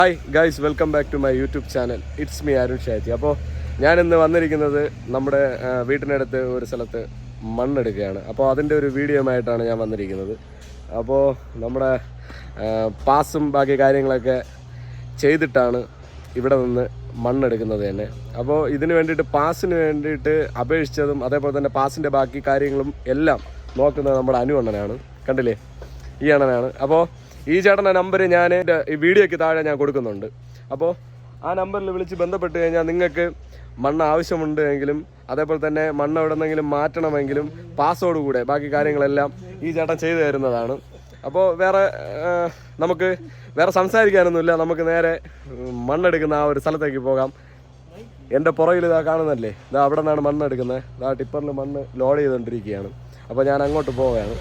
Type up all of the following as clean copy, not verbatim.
Hi guys, welcome back to my YouTube channel. It's me Arun Shaji. അപ്പോൾ ഞാനിന്ന് വന്നിരിക്കുന്നത് നമ്മുടെ വീട്ടിനടുത്ത് ഒരു സ്ഥലത്ത് മണ്ണെടുക്കുകയാണ്. അപ്പോൾ അതിൻ്റെ ഒരു വീഡിയോയുമായിട്ടാണ് ഞാൻ വന്നിരിക്കുന്നത്. അപ്പോൾ നമ്മുടെ പാസും ബാക്കി കാര്യങ്ങളൊക്കെ ചെയ്തിട്ടാണ് ഇവിടെ നിന്ന് മണ്ണെടുക്കുന്നത് തന്നെ. അപ്പോൾ ഇതിന് വേണ്ടിയിട്ട് പാസിന് വേണ്ടിയിട്ട് അപേക്ഷിച്ചതും അതേപോലെ തന്നെ പാസിൻ്റെ ബാക്കി കാര്യങ്ങളും എല്ലാം നോക്കുന്നത് നമ്മുടെ അനുവണ്ണനാണ്. കണ്ടില്ലേ, ഈ അണ്ണനാണ്. അപ്പോൾ ഈ ചേട്ടൻ്റെ നമ്പർ ഞാൻ ഈ വീഡിയോയ്ക്ക് താഴെ ഞാൻ കൊടുക്കുന്നുണ്ട്. അപ്പോൾ ആ നമ്പറിൽ വിളിച്ച് ബന്ധപ്പെട്ട് കഴിഞ്ഞാൽ നിങ്ങൾക്ക് മണ്ണ് ആവശ്യമുണ്ട് എങ്കിലും അതേപോലെ തന്നെ മണ്ണ് എവിടെ നിന്നെങ്കിലും മാറ്റണമെങ്കിലും പാസ്സോടുകൂടെ ബാക്കി കാര്യങ്ങളെല്ലാം ഈ ചേട്ടൻ ചെയ്തു തരുന്നതാണ്. അപ്പോൾ നമുക്ക് വേറെ സംസാരിക്കാനൊന്നുമില്ല, നമുക്ക് നേരെ മണ്ണെടുക്കുന്ന ആ ഒരു സ്ഥലത്തേക്ക് പോകാം. എൻ്റെ പുറകിൽ ഇതാ കാണുന്നല്ലേ, ഇതാ അവിടെ നിന്നാണ് മണ്ണെടുക്കുന്നത്. ഇതാ ടിപ്പറിൽ മണ്ണ് ലോഡ് ചെയ്തുകൊണ്ടിരിക്കുകയാണ്. അപ്പോൾ ഞാൻ അങ്ങോട്ട് പോവുകയാണ്.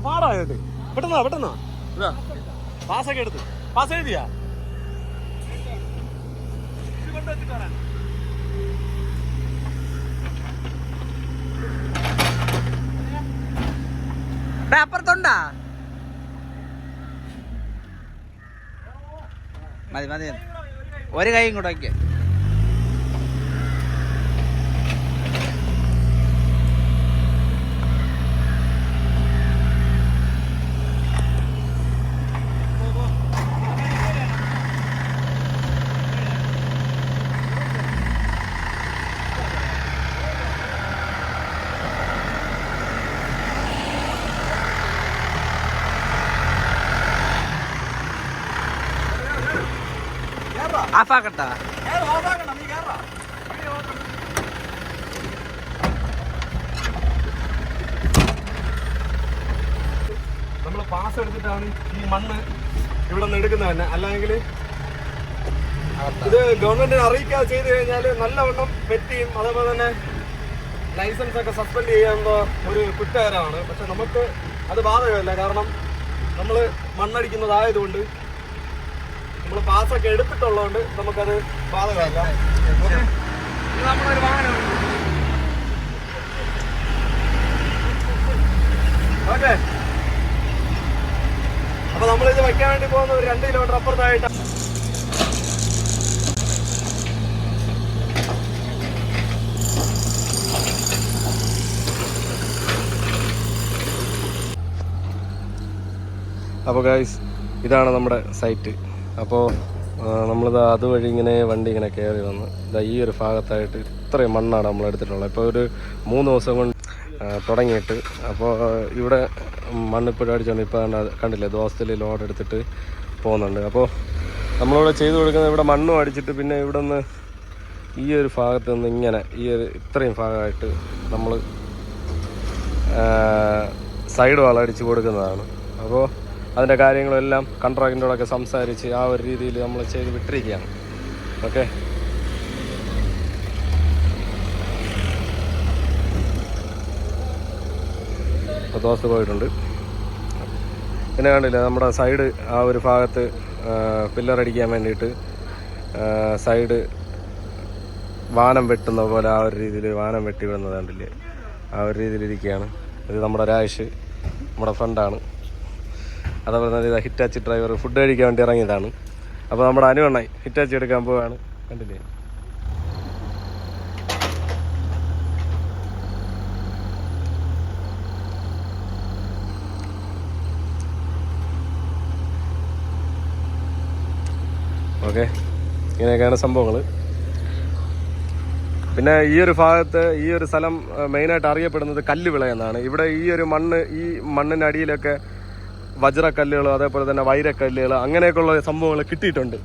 പാടായിട്ട് പെട്ടെന്നാ പാസ്സൊക്കെ എടുത്ത് പാസ് എഴുതിയാ അപ്പുറത്തുണ്ടാ മതി ഒരു കൈയും കൂടെ വയ്ക്ക. ആഫാക്കട്ടാ നമ്മൾ പാസ് എടുത്തിട്ടാണ് ഈ മണ്ണ് ഇവിടെ നിന്ന് എടുക്കുന്നത് തന്നെ. അല്ലെങ്കിൽ ഇത് ഗവൺമെന്റിനെ അറിയിക്കാതെ ചെയ്ത് കഴിഞ്ഞാൽ നല്ലവണ്ണം പെറ്റിയും അതേപോലെ തന്നെ ലൈസൻസ് ഒക്കെ സസ്പെൻഡ് ചെയ്യാനുള്ള ഒരു കുറ്റകരമാണ്. പക്ഷെ നമുക്ക് അത് ബാധകമല്ല, കാരണം നമ്മൾ മണ്ണടിക്കുന്നതായതുകൊണ്ട് നമ്മൾ പാസ്സൊക്കെ എടുത്തിട്ടുള്ളതുകൊണ്ട് നമുക്കത് ബാധകമല്ല. ഇത് നമ്മളൊരു വാഹനം. ഓക്കെ, അപ്പൊ നമ്മളിത് വയ്ക്കാൻ വേണ്ടി പോകുന്ന ഒരു 2 കിലോമീറ്റർ അപ്പുറത്തായിട്ട്. അപ്പോൾ ഗൈസ്, ഇതാണ് നമ്മുടെ സൈറ്റ്. അപ്പോൾ നമ്മളിത് അതുവഴി ഇങ്ങനെ വണ്ടി ഇങ്ങനെ കയറി വന്ന് ഇതാ ഈ ഒരു ഭാഗത്തായിട്ട് ഇത്രയും മണ്ണാണ് നമ്മൾ എടുത്തിട്ടുള്ളത്. ഇപ്പോൾ ഒരു 3 ദിവസം കൊണ്ട് തുടങ്ങിയിട്ട്. അപ്പോൾ ഇവിടെ മണ്ണിപ്പോഴും അടിച്ചുകൊണ്ട് ഇപ്പോൾ കണ്ടില്ലേ, ദിവസത്തിൽ ലോഡ് എടുത്തിട്ട് പോകുന്നുണ്ട്. അപ്പോൾ നമ്മളിവിടെ ചെയ്തു കൊടുക്കുന്നത്, ഇവിടെ മണ്ണും അടിച്ചിട്ട് പിന്നെ ഇവിടെ നിന്ന് ഈ ഒരു ഭാഗത്ത് നിന്ന് ഇങ്ങനെ ഈ ഒരു ഇത്രയും ഭാഗമായിട്ട് നമ്മൾ സൈഡ് വളടിച്ച് കൊടുക്കുന്നതാണ്. അപ്പോൾ അതിൻ്റെ കാര്യങ്ങളെല്ലാം കോൺട്രാക്റ്റിനോടൊക്കെ സംസാരിച്ച് ആ ഒരു രീതിയിൽ നമ്മൾ ചെയ്ത് വിട്ടിരിക്കുകയാണ്. ഓക്കെ, ദോസ്ത് പോയിട്ടുണ്ട്. പിന്നെ കണ്ടില്ല, നമ്മുടെ സൈഡ് ആ ഒരു ഭാഗത്ത് പില്ലറടിക്കാൻ വേണ്ടിയിട്ട് സൈഡ് വാനം വെട്ടുന്ന പോലെ ആ ഒരു രീതിയിൽ വാനം വെട്ടി വിടുന്നത് കണ്ടില്ലേ, ആ ഒരു രീതിയിലിരിക്കുകയാണ്. ഇത് നമ്മുടെ രാജേഷ്, നമ്മുടെ ഫ്രണ്ടാണ്. അതേപോലെ തന്നെ ഇതാ ഹിറ്റാച്ചി ഡ്രൈവർ ഫുഡ് കഴിക്കാൻ വേണ്ടി ഇറങ്ങിയതാണ്. അപ്പോൾ നമ്മുടെ അനുവണ്ണായി ഹിറ്റാച്ചി എടുക്കാൻ പോവുകയാണ്. കണ്ടില്ലേ, ഓക്കെ, ഇങ്ങനെയൊക്കെയാണ് സംഭവങ്ങൾ. പിന്നെ ഈ ഒരു ഭാഗത്ത് ഈ ഒരു സ്ഥലം മെയിനായിട്ട് അറിയപ്പെടുന്നത് കല്ലുവിള എന്നാണ്. ഇവിടെ ഈ ഒരു മണ്ണ്, ഈ മണ്ണിനടിയിലൊക്കെ വജ്രക്കല്ലുകൾ അതേപോലെ തന്നെ വൈരക്കല്ലുകൾ അങ്ങനെയൊക്കെയുള്ള സംഭവങ്ങൾ കിട്ടിയിട്ടുണ്ട്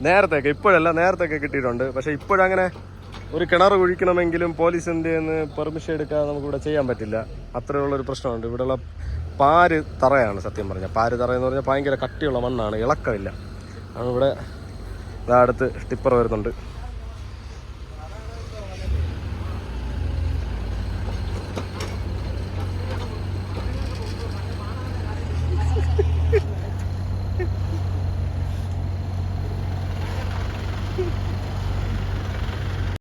നേരത്തെയൊക്കെ. ഇപ്പോഴല്ല, നേരത്തെയൊക്കെ കിട്ടിയിട്ടുണ്ട്. പക്ഷേ ഇപ്പോഴങ്ങനെ ഒരു കിണർ കുഴിക്കണമെങ്കിലും പോലീസിൻ്റെ പെർമിഷൻ എടുക്കാതെ നമുക്കിവിടെ ചെയ്യാൻ പറ്റില്ല. അത്രയുള്ളൊരു പ്രശ്നമുണ്ട്. ഇവിടെയുള്ള പാര് തറയാണ് സത്യം പറഞ്ഞാൽ. പാര് തറയെന്ന് പറഞ്ഞാൽ ഭയങ്കര കട്ടിയുള്ള മണ്ണാണ്, ഇളക്കമില്ല. ഇവിടെ അടുത്ത് ടിപ്പർ വരുന്നുണ്ട്.